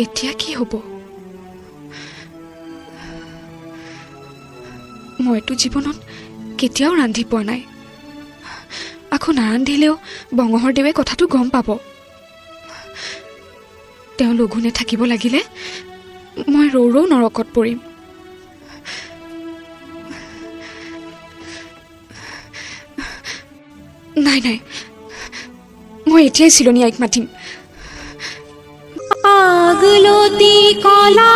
এতিয়া কি হ'ব? মইতো জীৱনত কেতিয়াও ৰান্ধি পোৱা নাই। আকৌ নাৰান্ধিলেও বঙহৰদেৱে কথাটো গম পাব। তেওঁ লঘোণে থাকিব লাগিলে মই ৰৌ নৰকত পৰিম। নাই নাই, মই এতিয়াই চিলনী আইক মাতিম। আগলতি কলা